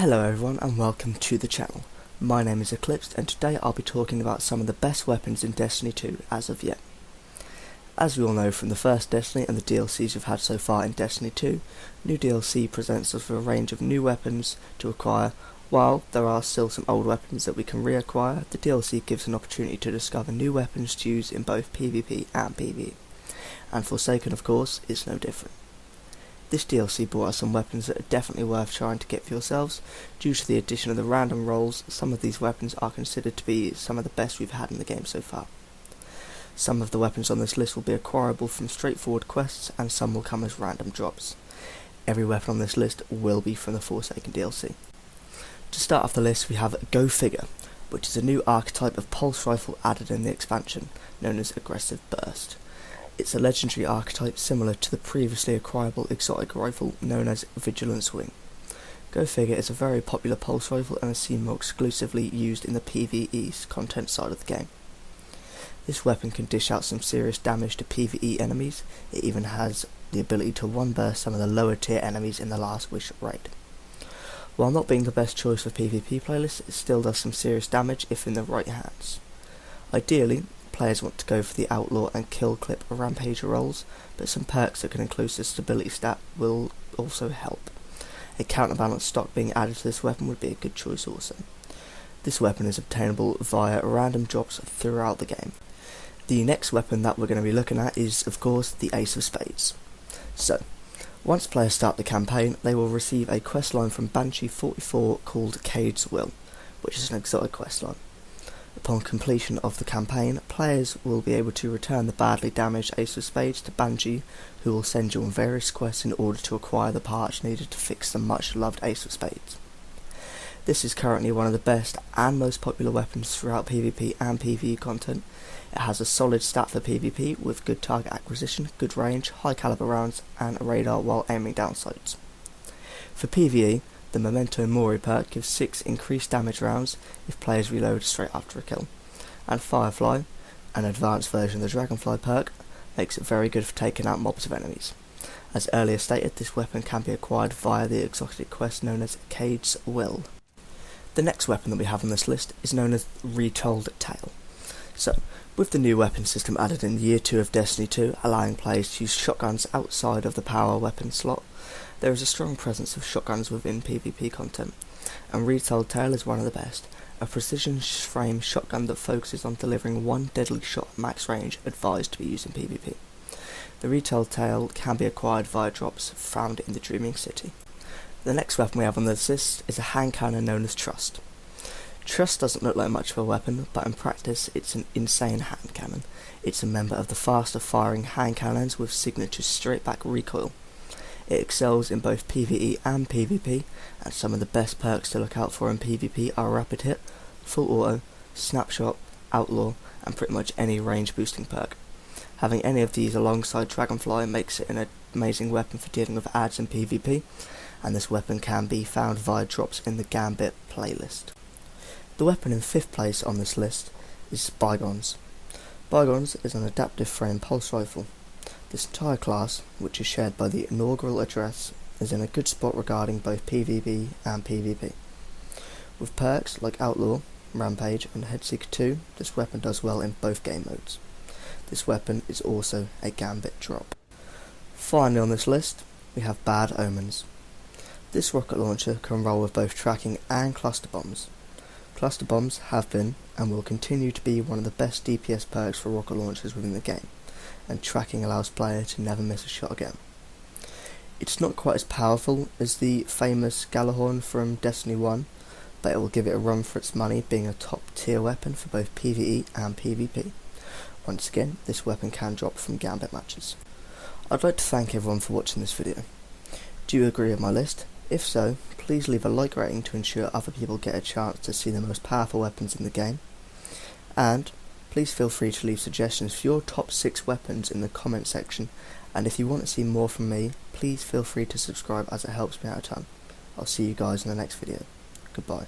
Hello everyone and welcome to the channel. My name is Eclipsed and today I'll be talking about some of the best weapons in Destiny 2 as of yet. As we all know from the first Destiny and the DLCs we've had so far in Destiny 2, new DLC presents us with a range of new weapons to acquire. While there are still some old weapons that we can reacquire, the DLC gives an opportunity to discover new weapons to use in both PvP and PvE. And Forsaken, of course, is no different. This DLC brought us some weapons that are definitely worth trying to get for yourselves. Due to the addition of the random rolls, some of these weapons are considered to be some of the best we've had in the game so far. Some of the weapons on this list will be acquirable from straightforward quests, and some will come as random drops. Every weapon on this list will be from the Forsaken DLC. To start off the list we have Go Figure, which is a new archetype of pulse rifle added in the expansion, known as Aggressive Burst. It's a legendary archetype similar to the previously acquirable exotic rifle known as Vigilance Wing. Go Figure is a very popular pulse rifle and is seen more exclusively used in the PvE content side of the game. This weapon can dish out some serious damage to PvE enemies. It even has the ability to one-burst some of the lower tier enemies in the Last Wish raid. While not being the best choice for PvP playlists, it still does some serious damage if in the right hands. Ideally, players want to go for the outlaw and kill clip rampager rolls, but some perks that can increase the stability stat will also help. A counterbalance stock being added to this weapon would be a good choice also. This weapon is obtainable via random drops throughout the game. The next weapon that we're going to be looking at is, of course, the Ace of Spades. So, once players start the campaign, they will receive a questline from Banshee 44 called Cade's Will, which is an exotic questline. Upon completion of the campaign, players will be able to return the badly damaged Ace of Spades to Banshee, who will send you on various quests in order to acquire the parts needed to fix the much loved Ace of Spades. This is currently one of the best and most popular weapons throughout PvP and PvE content. It has a solid stat for PvP with good target acquisition, good range, high caliber rounds and a radar while aiming down sights. For PvE, the Memento Mori perk gives 6 increased damage rounds if players reload straight after a kill, and Firefly, an advanced version of the Dragonfly perk, makes it very good for taking out mobs of enemies. As earlier stated, this weapon can be acquired via the exotic quest known as Cade's Will. The next weapon that we have on this list is known as Retold Tail. So, with the new weapon system added in Year 2 of Destiny 2, allowing players to use shotguns outside of the power weapon slot, there is a strong presence of shotguns within PvP content, and Retold Tail is one of the best, a precision frame shotgun that focuses on delivering one deadly shot at max range advised to be used in PvP. The Retold Tail can be acquired via drops found in the Dreaming City. The next weapon we have on this list is a hand cannon known as Trust. Trust doesn't look like much of a weapon, but in practice it's an insane hand cannon. It's a member of the faster firing hand cannons with signature straight back recoil. It excels in both PvE and PvP, and some of the best perks to look out for in PvP are Rapid Hit, Full Auto, Snapshot, Outlaw, and pretty much any range boosting perk. Having any of these alongside Dragonfly makes it an amazing weapon for dealing with adds in PvP, and this weapon can be found via drops in the Gambit playlist. The weapon in 5th place on this list is Bygones. Bygones is an adaptive frame pulse rifle. This entire class, which is shared by the inaugural address, is in a good spot regarding both PvP and PvP. With perks like Outlaw, Rampage and Headseeker 2, this weapon does well in both game modes. This weapon is also a Gambit drop. Finally on this list, we have Bad Omens. This rocket launcher can roll with both tracking and cluster bombs. Cluster bombs have been and will continue to be one of the best DPS perks for rocket launchers within the game, and tracking allows players to never miss a shot again. It's not quite as powerful as the famous Galahorn from Destiny 1, but it will give it a run for its money, being a top tier weapon for both PvE and PvP. Once again, this weapon can drop from Gambit matches. I'd like to thank everyone for watching this video. Do you agree with my list? If so, please leave a like rating to ensure other people get a chance to see the most powerful weapons in the game. And please feel free to leave suggestions for your top 6 weapons in the comment section, and if you want to see more from me, please feel free to subscribe as it helps me out a ton. I'll see you guys in the next video. Goodbye.